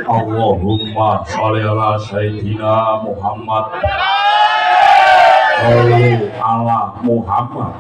Allahumma sholli ala sayyidina Muhammad. Ala Muhammad.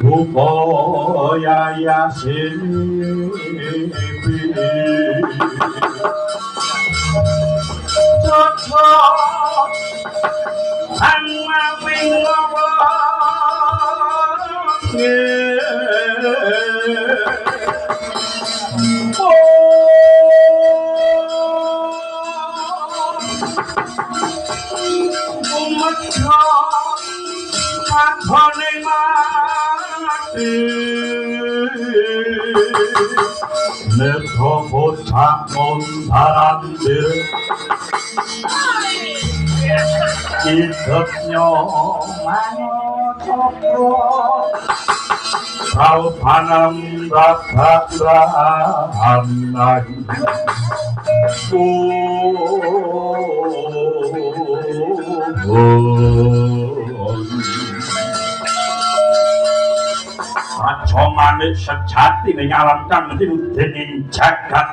Upaya sini cocok angwing Kathane mati Netho bocah mondarandir Hidupnya manyocokro Raupanam radha-radhanai Raja manik sejati menyalamkan dening jagat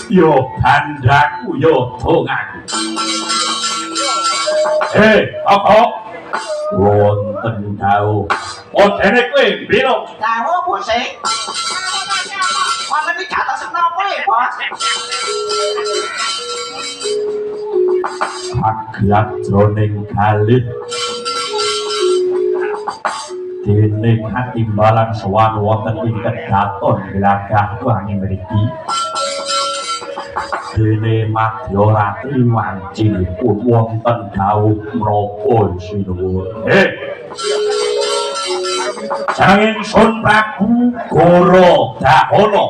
yo bandaku yo dongaku apa wonten dawuh dene kowe biro dawuh bose wonten iki jatuh senapa ya bos Aglat jroning galit dene katimbalan sowan wonten ing kedaton glagah wangi mriki dene Madya Ratri wancinipun wonten dawuh menapa sinuwun Janging Sun Prabu Goro Dahana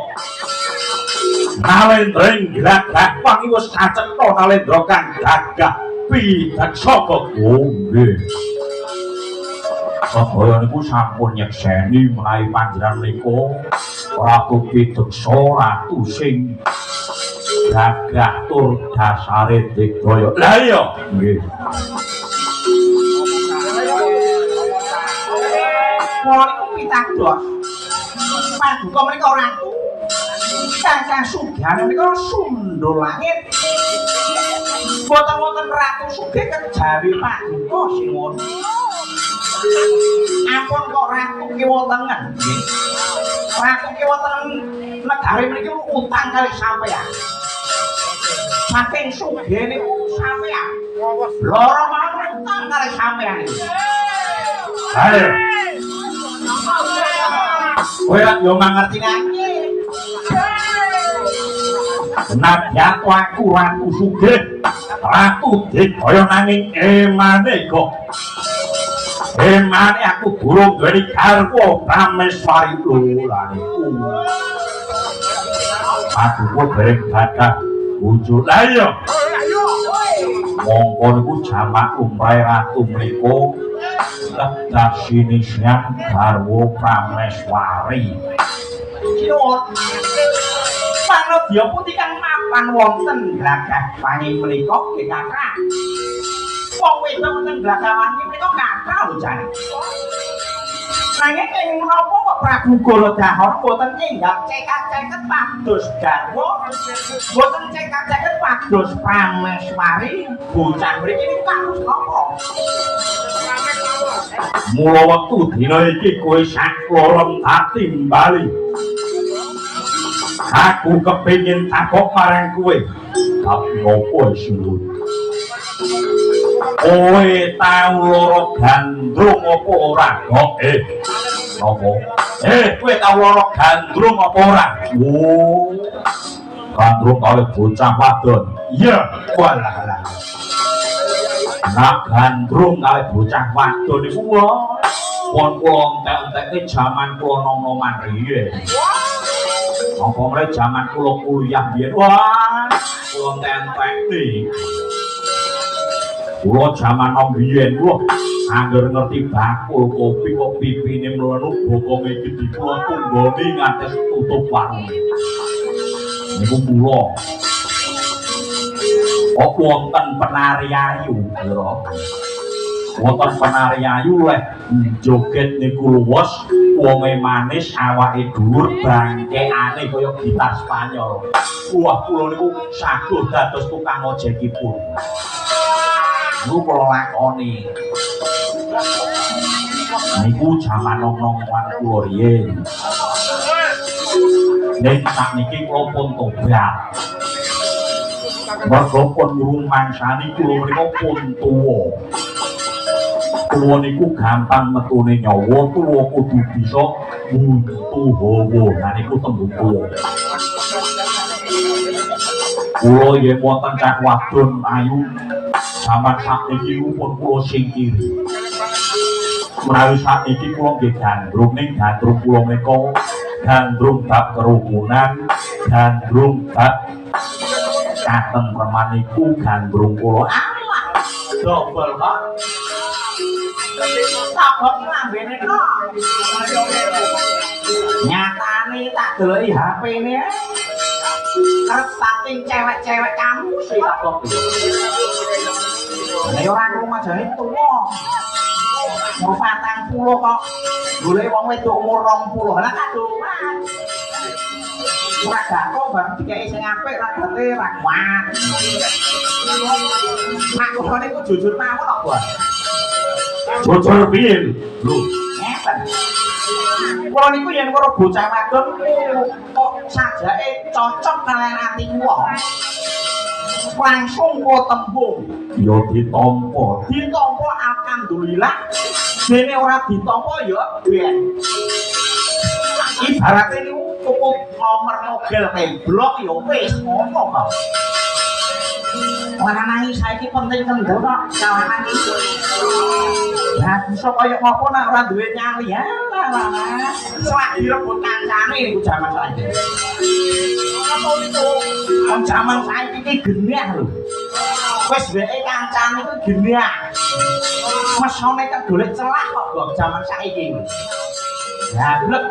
Nalendra glagah wangi wis kacetha Nalendra kang gagah pidaksaka nggih Sedaya niku sampun nyekseni menawi panjenengan menika Ratu Pideksa ratu sing gagah tur dasare digdaya. Lah iya, nggih. Kula niku pitados. Paduka menika ratu. Kakang Sugihan menika sundul langit. Boten wonten ratu sugih kejawi paduka sinuwun. Ampun kok ratu ki wonten nggih. Ratu ki wonten negari mriki utang kali sampeyan. Saking sugih niku sampeyan. Loro mawon utang kali sampeyan iki. Ayo. Kowe yo mangerti nggih. Nadyan aku ratu sugih. Ratu digdaya nanging emane kok emane aku durung duweni garwa Prameswari lha niku. Paduka bareng gadah bojo. Lah iya. Mongko niku jamak umrahe ratu mriku kedah sinisyan garwa Prameswari. Sinuwun. Panodya putih kang mapan wonten glagah wangi menika nggih Kakang. Wong wedok wonten glagah wangi menika kathah lho jane. Nanging ing menapa kok Prabu Gorodahana boten enggal cekak-ceket pados garwa, boten cekak-ceket pados Prameswari, bocah mriki niku kados napa? Mula wektu dina iki kowe saklorong atimbali. Aku kepengin takok marang kowe. Tapi opo sinuwun? Kowe tau lara gandrung apa ora? Napa? Kowe tau lara gandrung apa ora? Oh. Gandrung kali bocah wadon. Iya, walah. Nak gandrung kali bocah wadon iku pun kula entek-entekke jaman kula nom-noman riyen. Apa mulai jaman kula kuliah biyen wah kula entek-entekne. Kula jaman nom biyen wah angger ngerti bakul kopi kok pipine mlono bokonge gedhi kula tunggone ngantos tutup warung. Niku kula. Apa wonten penari ayu, Lho? Wonten penari ayu leh joget niku luwes, wonge manis, awake dhuwur, bangkekane kaya gitar Spanyol. Wah, kula niku saguh dados tukang ojekipun. Niku kula lakoni. Niku jaman nom-noman kula riyen. Nek sakniki kula pun tobat. Mergo pun ngrumangsani kula menika pun tuwa. Tuwa niku gampang metune nyawa, tuwa kudu bisa muntu hawa. Lah niku tembung tuwa. Kula yen wonten cah wadon ayu Zaman sakniki pun kula singkiri. Menawi sakniki kula nggih gandrung ning gandrung kula menika gandrung bab kerukunan, gandrung bab katentreman niku gandrung kula alah dobel kok takut lambene kok nyatane tak deloki HP-ne arep saking cewek-cewek kamu sih takut nek ora rumah jane tuwa umur 40 kok golek wong wedok umur 20 lah kadoan ora gato bareng dikeki sing apik ra gate ra kuat aku ngene ku jujur mawon kok Bos jujur piye lho ngeten kula niku yen karo bocah wadon kok sajake cocok kalian ati wong langsung kok tembung ya ditampa alhamdulillah dene ora ditampa ya ben ibaratnya niku cukup nomor mobil blok ya wis ngono kok ora nangis saiki penting kendel kok kawanan iki ya bisa kaya ngopo nek ora duwe nyali ya selak direbut kancane niku jaman saiki kon jaman saiki iki genah lho wis weke kancane iku genah mesone kan golek celah kok jaman saiki ya blek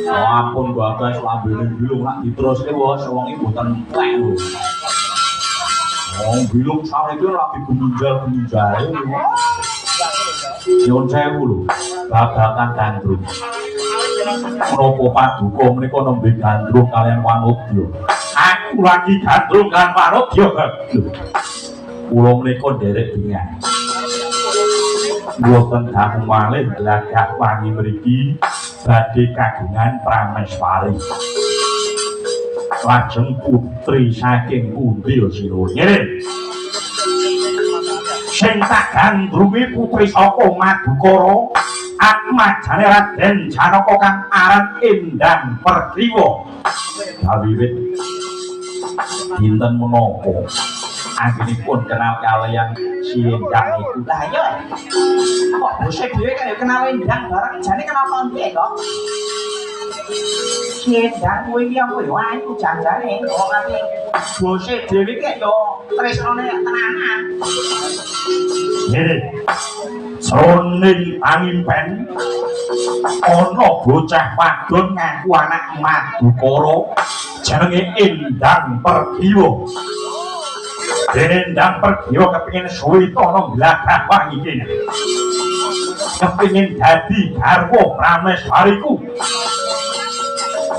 oh ampun bagas lambene bilung nak diteruske wis wong iki mboten plek lho wong bilung saiki lagi gumunjal-gumunjal nyuwun sewu lho babagan gandrung menapa paduka menika nembe gandrung kalian wanudya aku lagi gandrung kan wanudya kula menika nderek dingan mboten dangu malih lagak wangi mriki badhe kagungan prameswari lajeng putri saking pundi sira ngene sing tak gandrungi putri saka Madukara atmajane Raden Janaka kang aran Endang Pertiwa kawiwit dinten menapa anggenipun kenal kalian si Endang itu lah iya kok bose dhewe kaya kenal Endang bareng jane kenal konde kok si Endang kuwi iki apa yo aku janjane kok ati bose dhewe kaya yo tresnane tenanan ngene sroning pangimpen ana bocah wadon ngaku anak Madukara jenenge Endang Pertiwa Endang Pertiwa kepengin suwitana glagah wangi kene kepengin dadi garwa prameswariku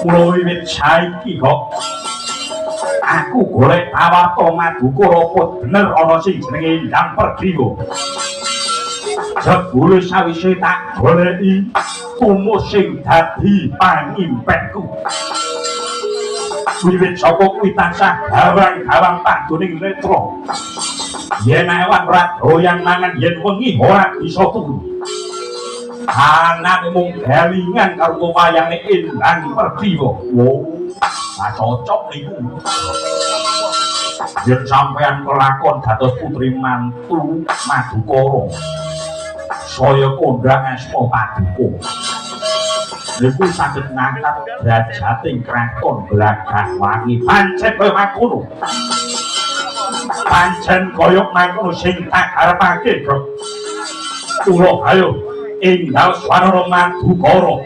mula wiwit saiki kok aku golek tawarta Madukara apa bener ana sing jenenge Endang Pertiwa jebule sawise tak goleki tumus sing dadi pangimpenku wiwit saka kuwi tansah gawang-gawang panggoning netra yen awan ora doyan mangan yen wengi ora bisa turu anane mung galingan karo wayange Endang Pertiwa cocok niku yen sampean kelakon dados putri mantu Madukara saya kondhang asma Paduka niku saged ngangkat drajating kraton glagah wangi pancen kaya mangkono pancen kaya mangkono sing tak arepake kok kula ayo enggal swanara Madukara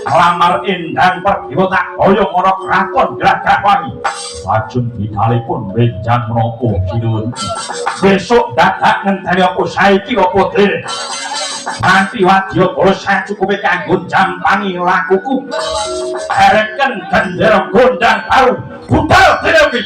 lamar Endang Pertiwa tak boyong ana kraton glagah wangi lajeng bidalipun benjang menapa sinuwun besok dadak ngenteni apa saiki apa dene nanti wadya kala sacukupe kanggo jampangi lakuku ereken gendera gondang baru budal dene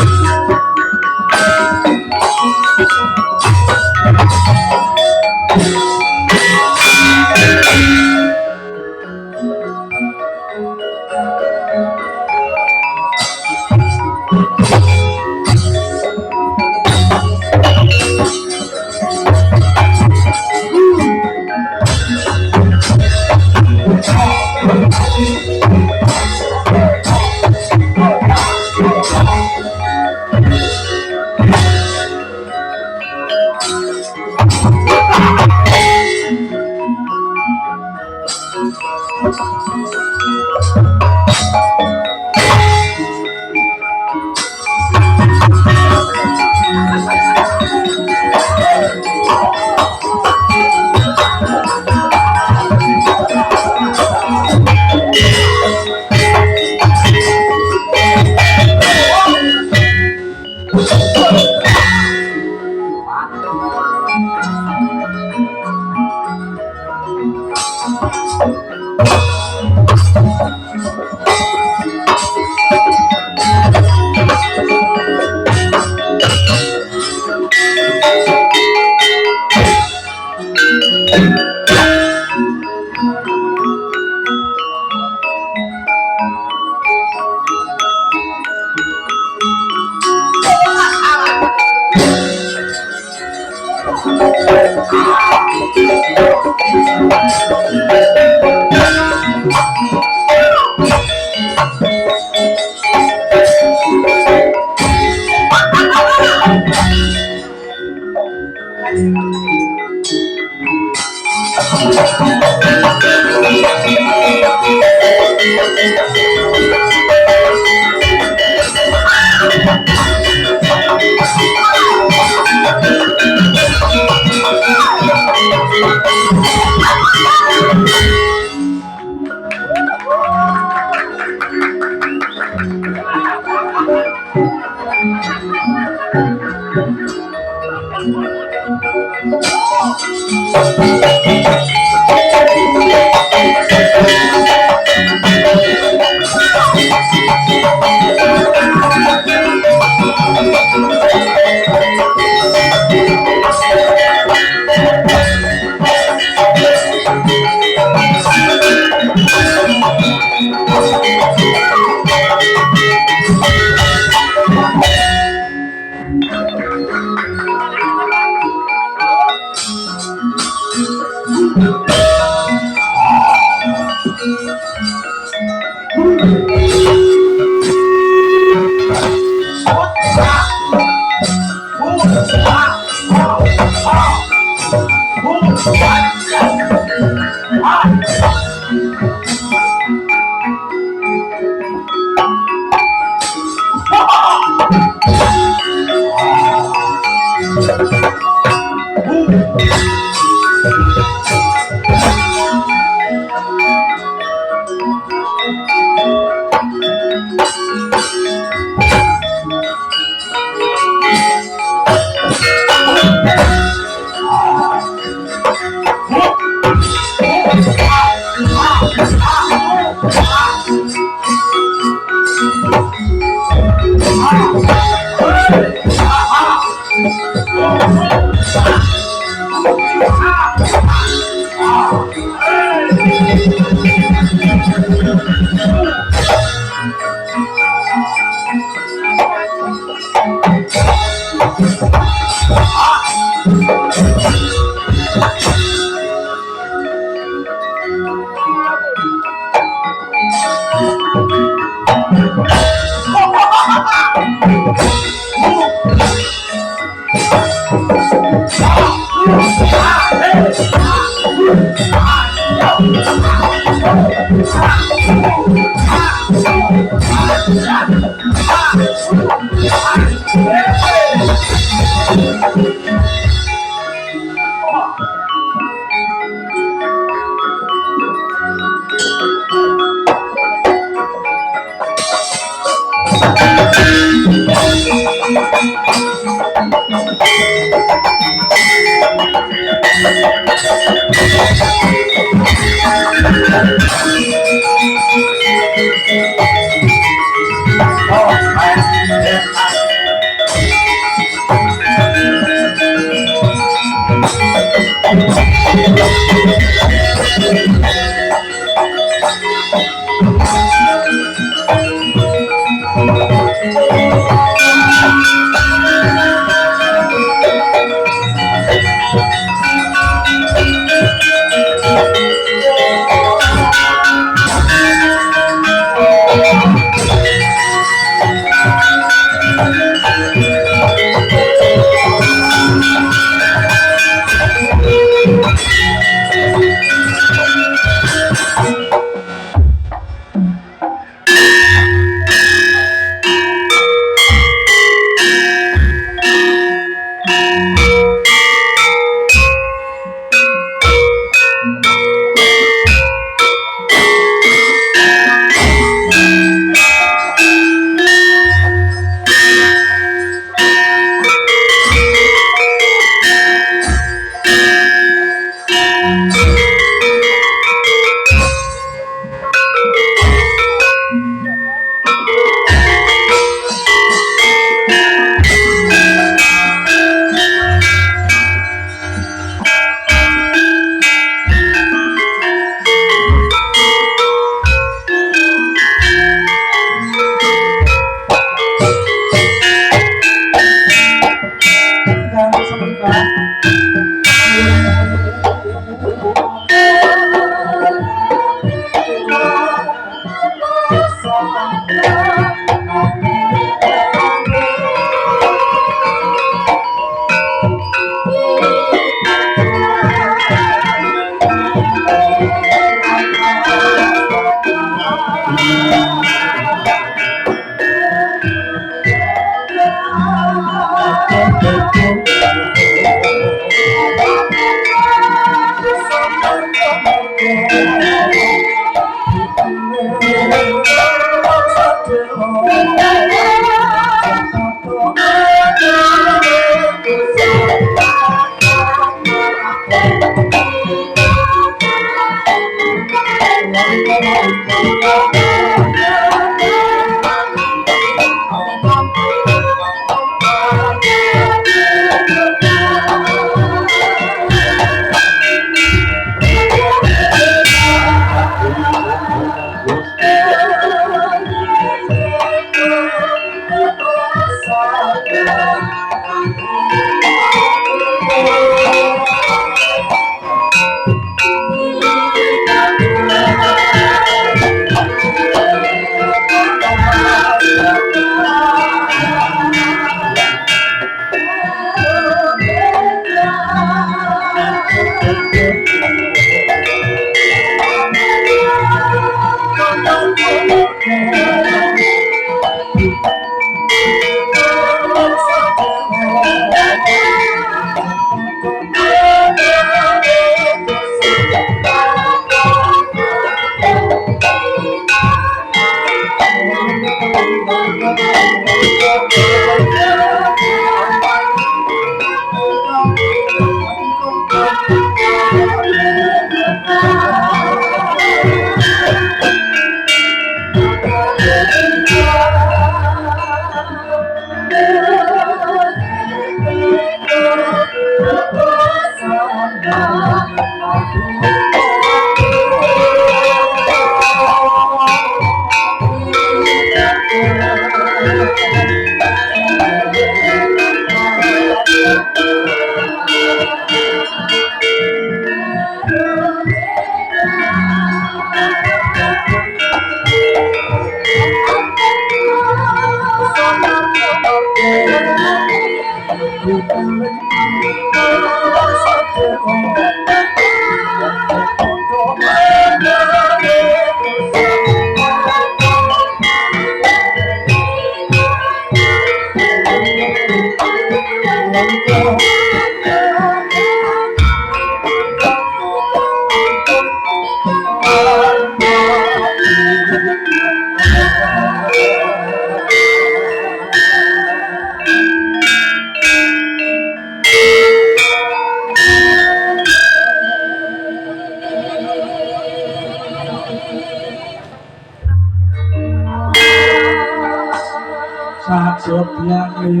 sepiane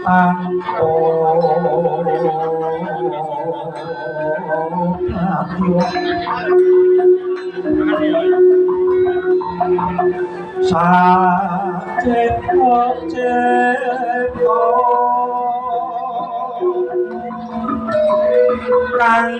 tanpa kadya saceta-ceta kang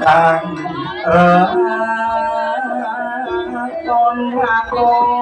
kang raton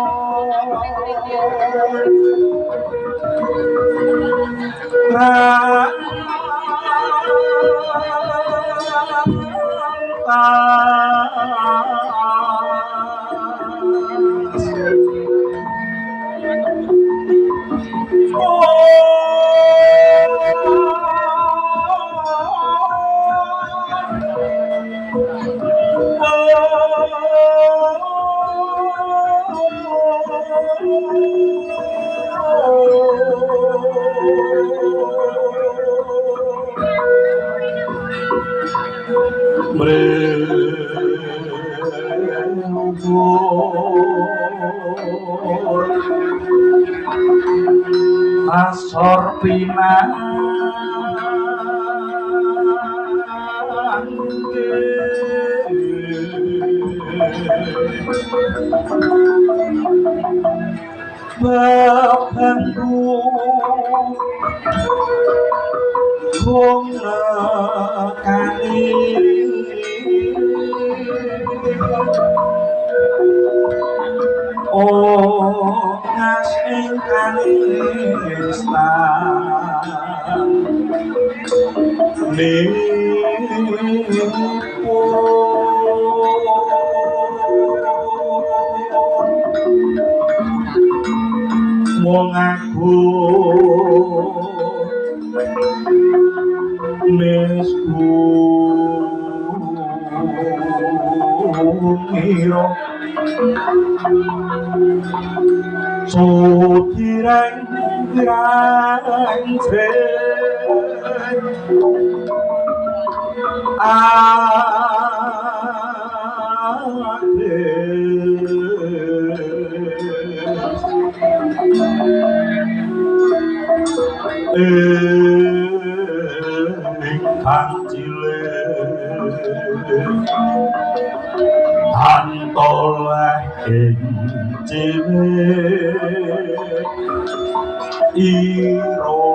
asor pinangge babandu kong nekani oh ngas ingkang istan mung aku mesku miro sutirang-tirang ingkang cilik antoleh ing cilik iro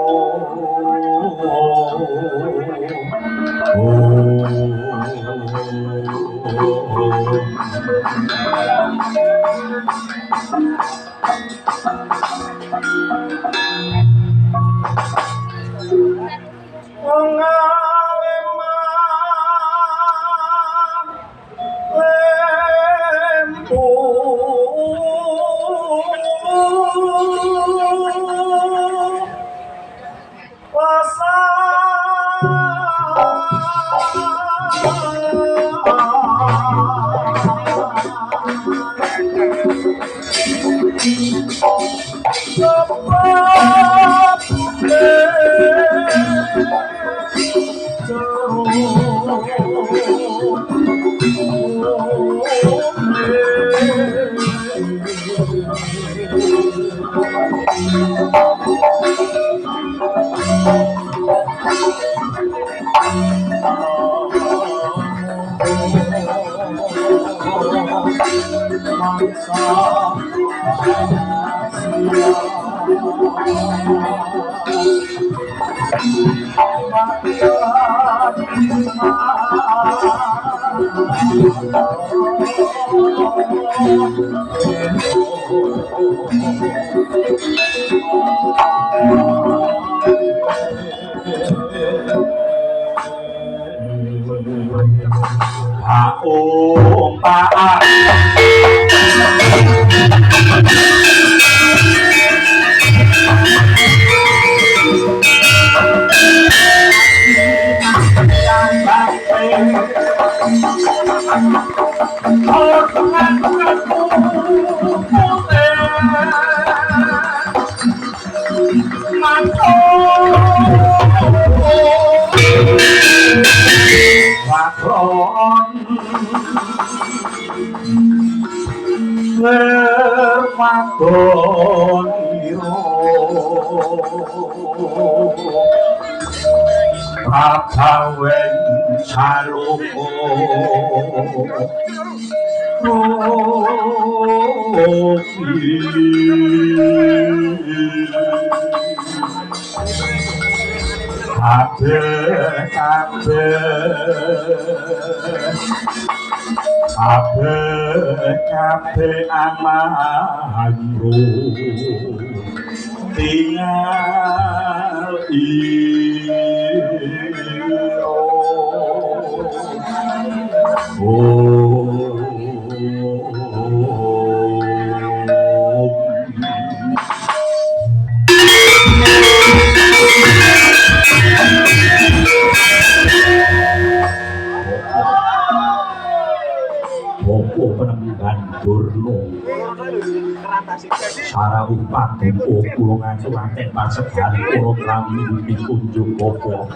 Sakron Lermadon iro Pakawen saloko kabeh amayo tinggal iyo Bopo penemban Durno Sarah Upat Bopo Kulungan Sulantek Paseban Kulo Kami Dikunjung Bopo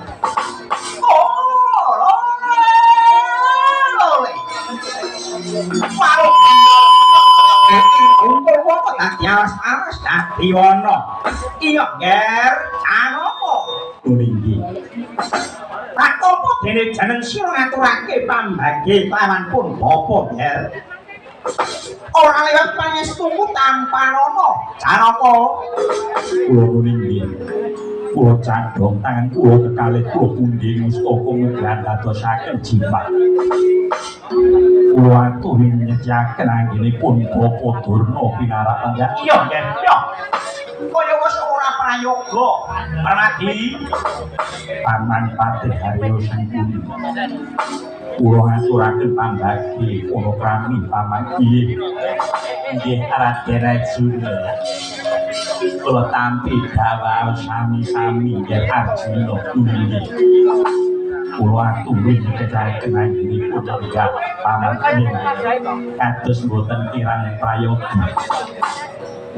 Dene jeneng sira ngaturake pambagi lawan pun bapa ger. Ora lewat pangestumu tanpa ana. Carapa? Kula nulingi. Kula cadhong tangan kula kekalih kula pundi mustaka mugan dadosaken jimat. Kula aturi nyedyaken anggenipun Bapa Durna pinarapan ya. Iya, ger. Iya. Kaya wis ora prayoga. Parmadi Paman Patih Haryo Sangkuni. Kula ngaturaken pambagi kula kami paman nggih Raden Arjuna. Kula tampi dawa sami-sami nggih Arjuna pundi. Kula aturi nyedhaken anggenipun enggak paman kados boten kirang prayogi.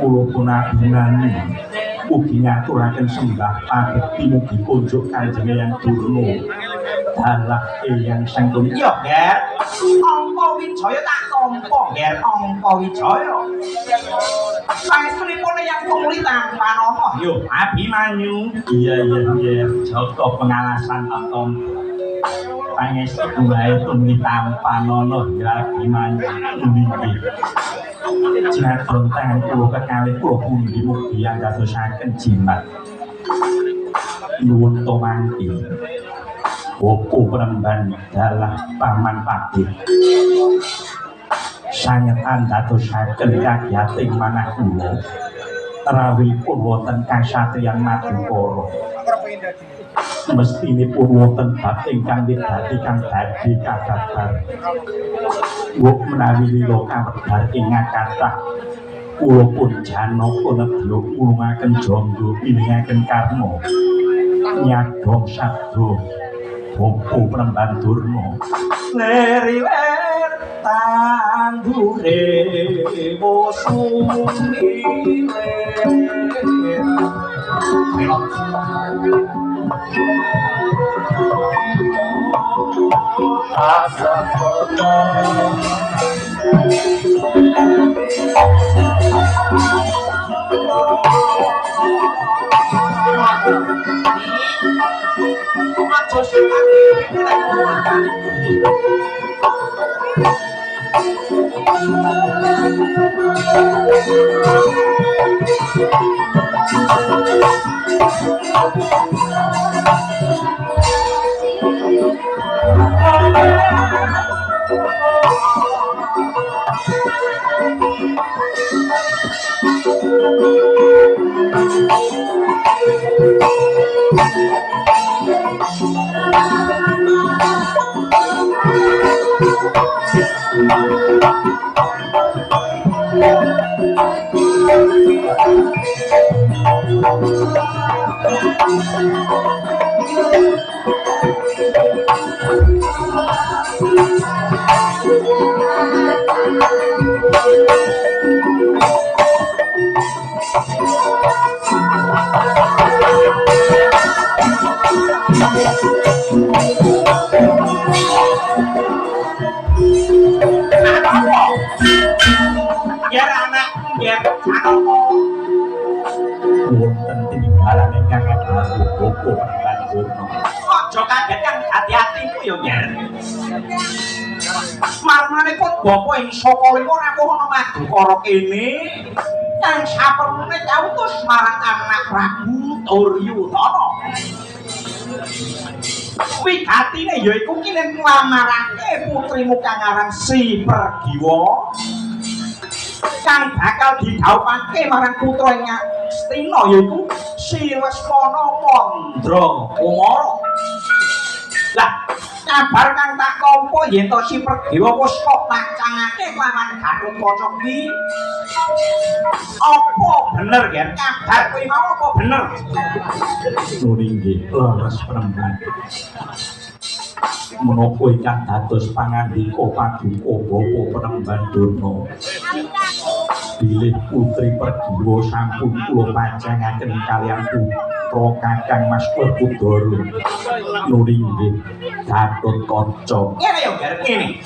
Kula pun abunani ugi ngaturaken sembah pabekti mugi kunjuk Kanjeng Eyang Durna dalah Eyang Sangkuni. iya, ger. Angka Wijaya tak tampa, ger. Angka Wijaya. Pangestunipun yang tumuli tanpa nama. Yo, Abimanyu. Iya Joko pengalasan atom pangestu wae tumuli tanpa nono ya Abimanyu nggih. Jinatun tangan kula kekalih kula pundi mugi dadosaken jimat. Nuwun tomangki. Bopo penemban dalah Paman Patih. Sangetan dadosaken kagyating manah kula. Rawuhipun wonten kasatriyan Madukara. Mestinipun wonten bab ingkang widadi kang dadi kagabar. Wuk menawi lila kawebar ing kathah kula pun janaka nedya ngulungaken jangga piningaken karma nyadong sabda Bapa Penemban Durna leriler tandure musuli asa foto aja kaget kang hati-hatimu yo Nger. Marmanipun bapa ing saka lima rawuh ana Madukara kene kang saperlune kautus marang anak Prabu Duryudana. Wigatine yaiku kene nglamarake putrimu kang aran Si Pergiwa kang bakal didhawuhake marang putra ing Astina yaiku Si Lesmana Mandra Kumara. Lah kabar kang tak tampa yen to Si Pergiwa wis kok pancangake kelawan Gatotkaca kuwi. Apa bener ya kabar kuwi mau apa bener? Nuringge leres penemban. Menapa ingkang dados pangandika paduka Bapa Penemban Durna. Bilih putri Pergiwa sampun kula panjangaken kaliyan putra Kakang Mas Werkudara. Nuringge Gatotkaca. Ngene yo garep ngene.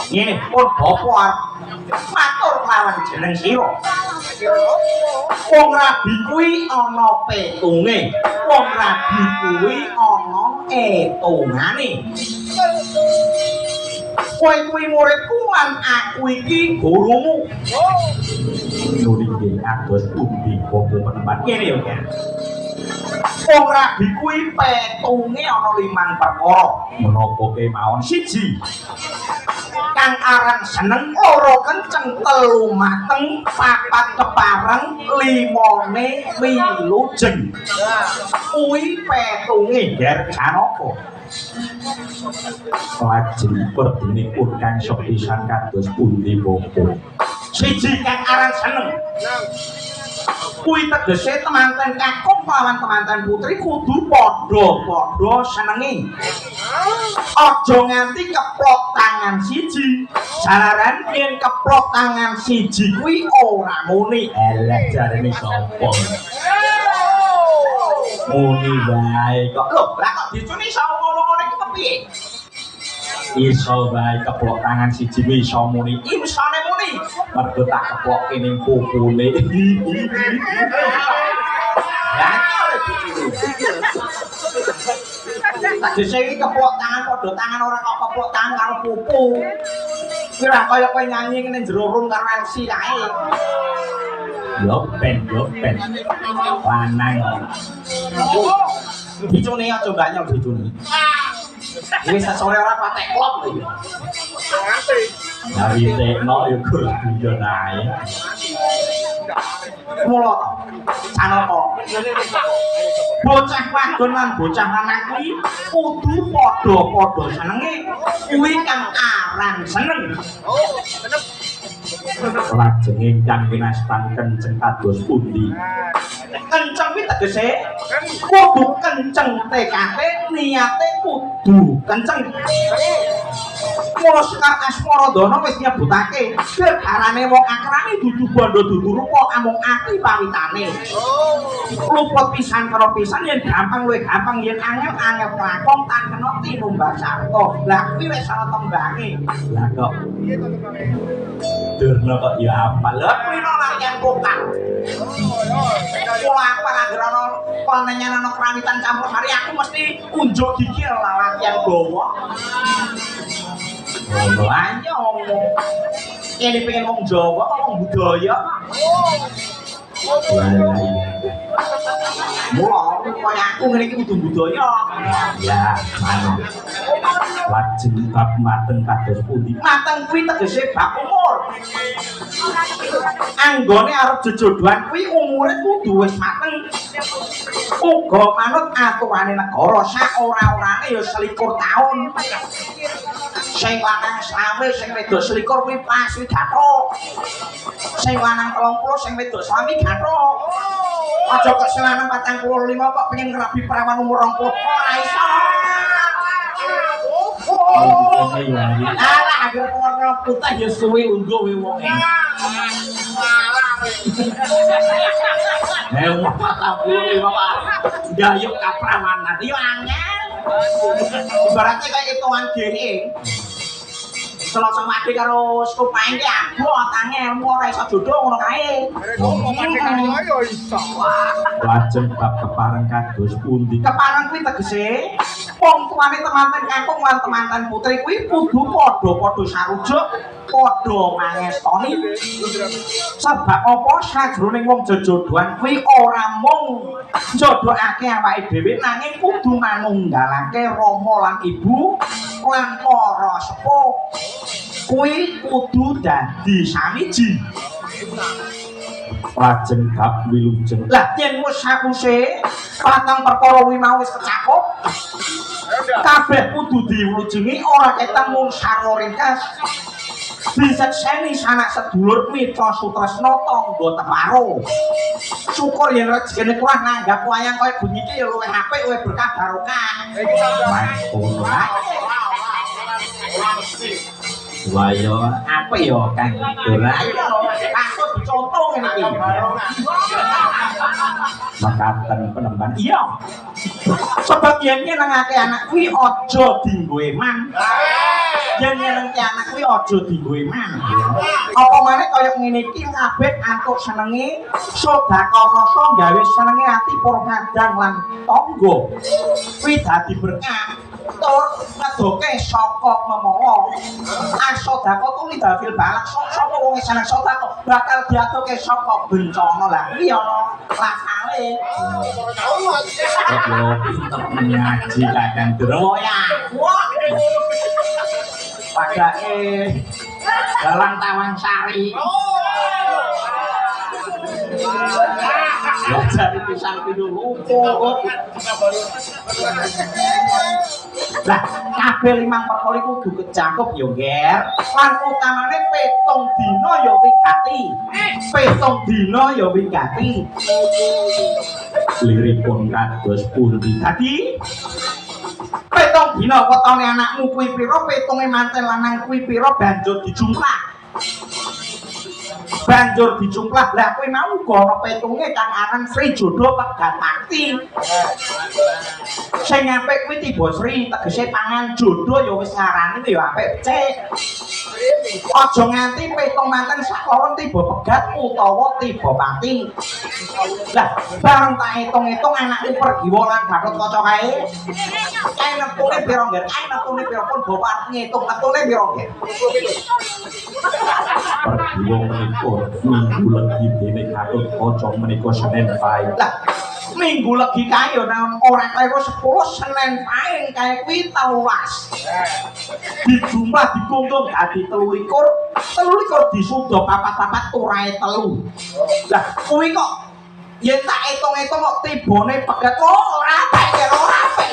Ngene pun bapa arep matur lawan jeneng sira. Wong rabi kuwi ana petunge. Wong rabi kuwi ana etungane. Kowe kuwi muridku lan aku iki gurumu. Nuringge ados pundi Bapa Penemban. Ngene yo kan. Wong rabi kuwi petunge ana 5 perkara. Menapa kemawon siji Kang aran seneng, loro kenceng, telu mateng, papat kepareng, limone wilujeng. Kuwi petunge Ger Janaka. lajeng perdinipun kang sepisan kados pundi Bapa. Siji kang aran seneng. Kuwi tegese temanten kakung lawan temanten putri kudu padha-padha senenge. Aja nganti keplok tangan siji. Jalaran yen keplok tangan siji kuwi ora muni. Elek jarene sapa? Muni wae kok. Lho, lah kok dicuni sama ngomong-ngomong iki kepiye? Iso wae keplok tangan siji iso muni. Insane muni. Mergo tak keplokke ning pupune. Lah oleh dicuni. Tegese iki keplok tangan padha tangan ora kok keplok tangan karo pupu. Kira kaya kowe nyanyi ngene jero rung karo Elsi kae. Yo ben. Lanang. Dicuni aja banyak dicuni. Wis sore ora patek klop lho. Dari tekno yo guyon ae. Mula Janaka. Bocah wadon lan bocah lanang kuwi kudu padha-padha senenge. Kuwi kang aran seneng. Lajeng ingkang winastan kenceng kados pundi? Kenceng kuwi tegese kudu kenceng tekade, niate kudu kenceng. Mula Sekar Asmaradana wis nyebutake gegarane wong akrane dudu bondo dudu rupa amung ati pawitane. Luput pisan karo pisan yen gampang luwih gampang yen angel lakon tan kena tinumbas sarta. Lah kuwi wis ana tembange. Lah kok Durna kok ya apal. Lah kuwi no latihan vokal. Mula apa anggerana panenyan ana krawitan campur sari aku mesti unjuk gigi latihan gawa. Ngono aja ngomong. Kene pengen wong Jawa wong budaya. Mula kaya aku ngene iki kudu budaya. Ya, manut. Lajeng bab mateng kados pundi? Mateng kuwi tegese bab umur. Anggone arep jejodohan kuwi umure kudu wis mateng. Uga manut aturane negara sak ora-orane ya 21 taun. Sing lanang 20, sing wedok 21 kuwi pas gathok. Sing lanang 30, sing wedok 20 gathok. Aja kok sing lanang 45 kok pengen ngerabi perawan umur 20. Ora iso. Alah, agar warna putih ya suwe lungguh we wonge. Wong 45 Pak. Gayuk kapramanan yo angel. Ibaratnya kayak hitungan dhewe. Selasa mati karo stupae iki aku otange ilmu ora iso jodoh ngono kae. Lajeng bab kepareng kados pundi? Kepareng kuwi tegese wong tuane temanten kakung lan temanten putri kuwi kudu padha-padha sarujuk, padha mangestoni. Sebab apa sajroning wong jodohan kuwi ora mung njodohake awake dhewe nanging kudu manunggalake rama lan ibu lan para sepuh. Kuwi kudu dadi samiji. Lajeng bab wilujeng. Lah yen wis sakuse patang perkara kuwi mau wis kecakup, kabeh kudu diwulujengi ora ketemu sarwa ringkas. Disekseni sanak sedulur mitra sutresna tangga teparo. Syukur yen rejekine kurang nanggap wayang kaya bengi iki ya luwih apik, luwih berkah barokah. Mangkono. Wah yo apik yo Kang. Lah iya patut dicontoh ngene iki. Makaten penemban. Iya. Sebab yen nyenengake anak kuwi aja dienggo eman. Yen nyenengke anak kuwi aja dienggo eman. Apa maneh kaya ngene iki kabeh antuk senenge sedekah rasa gawe senenge ati para kadang lan tangga. Kuwi dadi berkah. Tur ngedoke saka memala. Sedekah kuwi dadi balak sapa wong seneng sedekah bakal diatuke saka bencana. Lah kuwi ana lasale. Yo pinter mengaji Kakang Dro ya. Padake dalang Taman Sari. Ya cari pisang pindho lah kabeh 5 perkara iku kudu kecakup ya Ger. Lan utamane 7 dina ya wigati. 7 dina ya wigati. Liripun kados pundi? Dadi 7 dina wetone anakmu kuwi pira, 7e manten lanang kuwi pira banjur dijumlah. Banjur dijumlah lah kuwi mau uga ana 7e kang aran Sri Jodoh Pegatakti. Sing apik kuwi tiba Sri tegese pangan jodoh ya wis ngarani ya apik becik. Aja nganti 7 manten sakloron tiba pegat utawa tiba pati. Lah bareng tak hitung-hitung anakku pergi lan Gatot Kaca kae. Kae nepune pira nggih? Kae nepune pira pun bapak ngitung nepune pira nggih? Pergiwa menika minggu legi dene Gatot Kaca menika Senin Paing. Lah minggu legi kae ya ora kleru 10 Senin Paing kae kuwi 13. Dijumlah dikungkung dadi 23. 23 disuda papat-papat turae 3. Lah kuwi kok yen tak hitung-hitung kok tibane pegat ora apik ya ora apik.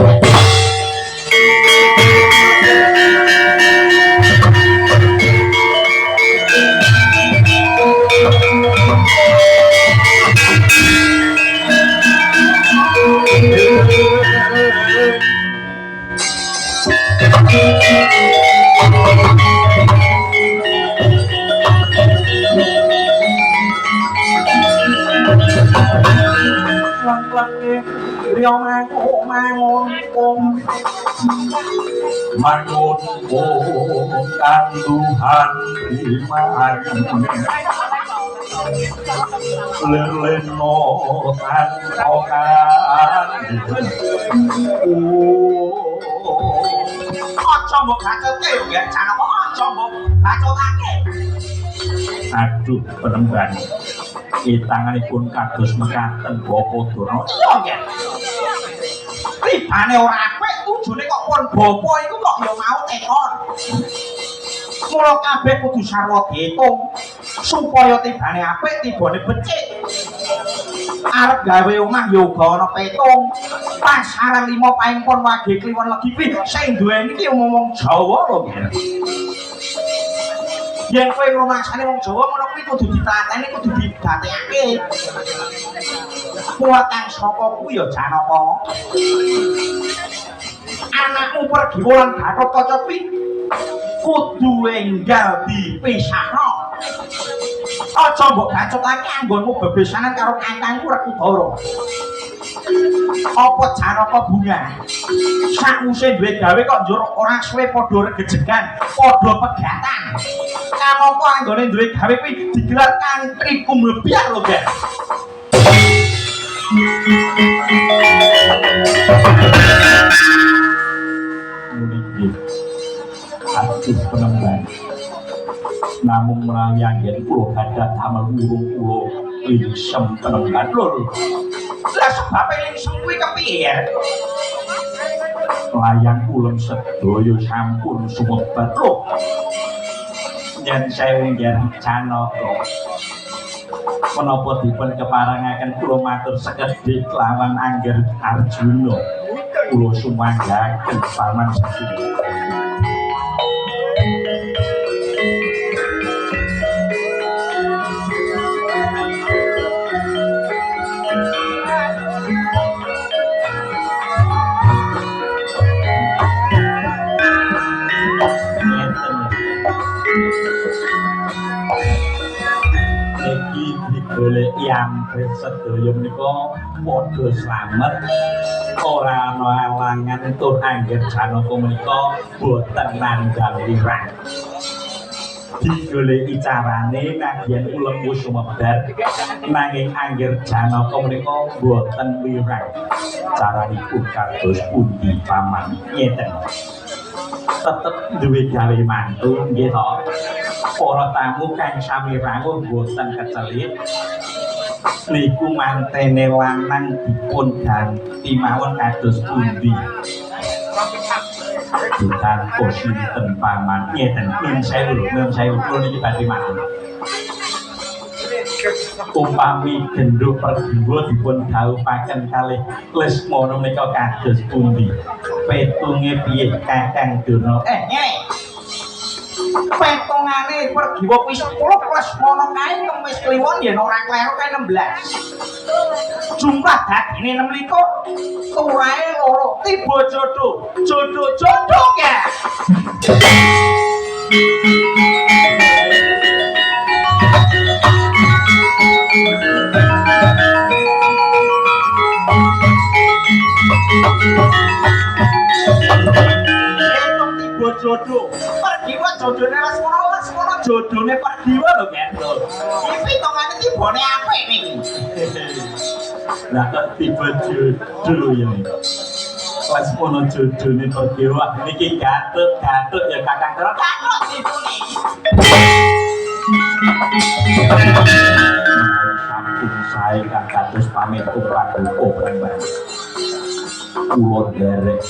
Mangun kang Tuhan rimari lerleno tantokan aja mbok gacoke ya jan apa aja mbok gacotake. Aduh penemban tanganipun kados mekaten Bapa Durna. Iya nggih. Ribane ora apik tujune kok pun bapa iku kok ya mau tekon. Mula kabeh kudu sarwa diitung supaya tibane apik tibane becik. Arep gawe omah ya uga ana petung. Pasaran 5 paing pon wage kliwon legi kuwi sing duweni iki ngomong Jawa lho. Yen kowe ngrumangsane wong Jawa ngono kuwi kudu ditlateni, kudu digatekake. Kuwatan saka kuwi ya jan apa? Anakmu pergi wulan Gatot Kaca kuwi kudu enggal dipisahno. Aja mbok gacotake anggonmu bebesanan karo kakangku Rekudara. Apa Janaka bunga sakuse duwe gawe kok njur ora suwe padha regejegan padha pegatan kamangka anggone duwe gawe kuwi digelar kanthi kumlebihan lho Ger Nggih aduh penemban namung menawi anggen kula gadah damel urung kula lingsem penemban lho lah sebabe lingsem kuwi kepiye layang ulem sedaya sampun sumebat lho yen sewu nggih Janaka menapa dipun keparengaken kula matur sekedhik lawan Angger Arjuna kula sumanggaken paman sedaya golek yang sedaya menika padha slamet ora ana alangan tur Angger Janaka menika boten nandhang wirang digoleki carane nadyan ulem wis sumebar nanging Angger Janaka menika boten wirang caranipun kados pundi paman ngeten tetep duwe gawe mantu nggih to para tamu kang sami rawuh boten kecelit niku mantene lanang dipun ganti mawon kados pundi bukan sinten paman ngeten min sewu kula niki badhe matur umpami gendho perdiwa dipun dhawuhaken kalih Lesmana menika kados pundi petunge piye Kakang Durna petongane perdiwa kuwi 10 plus mono kae kemis kliwon yen ora kleru kae 16 jumlah dadine 26 turae loro tiba jodoh ya jodoh perdiwa jodone Lesmana jodone perdiwa lho kan iki tongane tibane apik niki lah tiba jodoh ya Lesmana jodone perdiwa niki gatuk ya Kakang Durna gatuk dipuni sampun sae kang kados pamit paduka pramban kula derek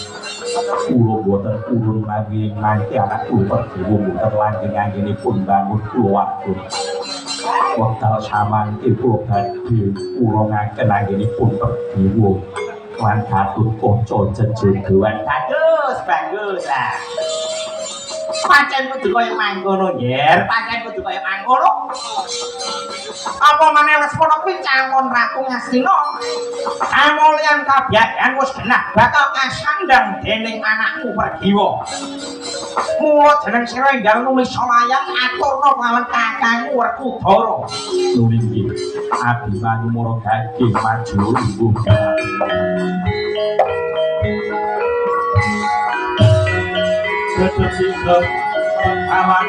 kula boten urun lagi nganti anak kula perdiwa boten langgeng anggenipun bangun keluarga wekdal samangke kula badhe kula ngaken anggenipun perdiwa lan katut kanca jejodohan bagus lah pancen kudu kaya mangkono nggih pancen kudu kaya mangkono apa maneh Lesmana kuwi calon ratu Ngastina amulyan kabyagayan wis genah bakal kasandang dening anakmu perdiwa mula jeneng sira enggal nulis layang aturna kelawan kakangmu Werkudara nggih Abimanyu Mara Gagih maju lungguh Ketika awan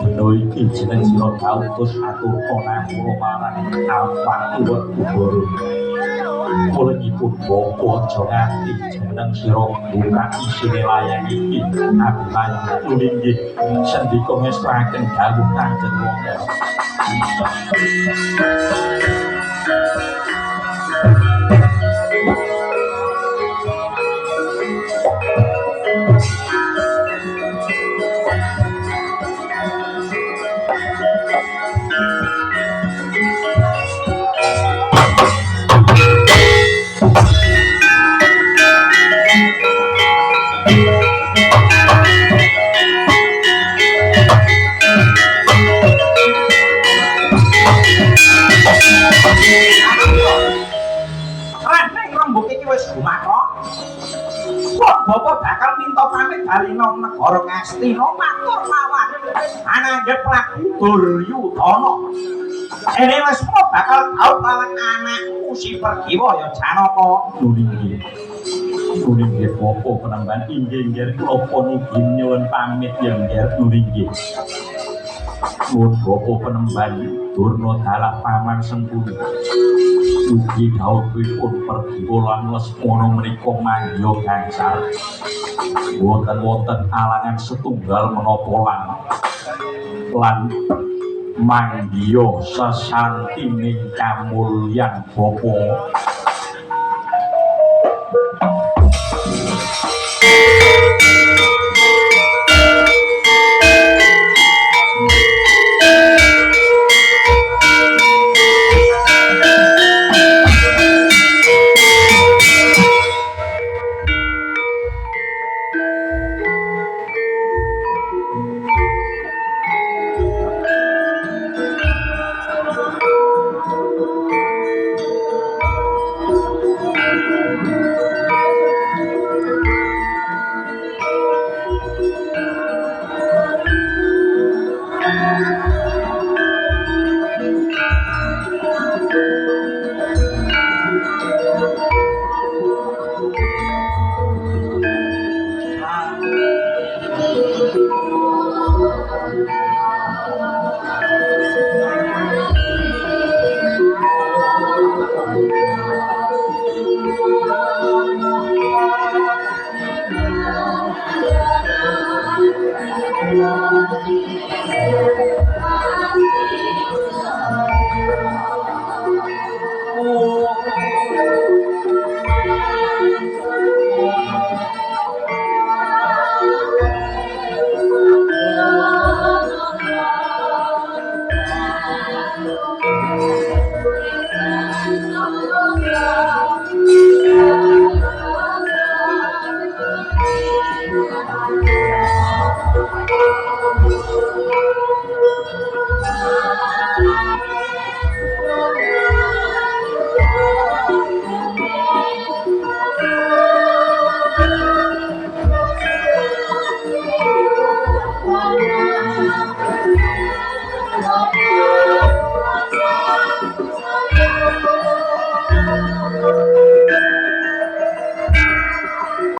terakhir jeneng sira kautus atur panamura marang Awang Werkudara kulengipun bapa aja nganti jeneng sira buka isine layang iki Abimanyu nulinggih sendika ngestakaken dawuh Kanjeng Rama Rene rembug iki wis gumathok. Bapak bakal minta pamit bali nang negara Ngastina matur mawon. Anangge Prabu Duryudana. Ene wis bakal tau lawan anakku si Pergiwa ya Janaka. Nulinggih. Nulinggih Bapak Penemban inggih nggih kula punugi nyuwun pamit ya nggih nulinggih. Nuwun Bapak Penemban Durna Dalak Paman Sengkuni. Ugi dawuhipun Pergiwa lan Lesmana menika mangya gangsal. Wonten alangan setunggal menapa lan mangya sesantining kamulyan Bapa.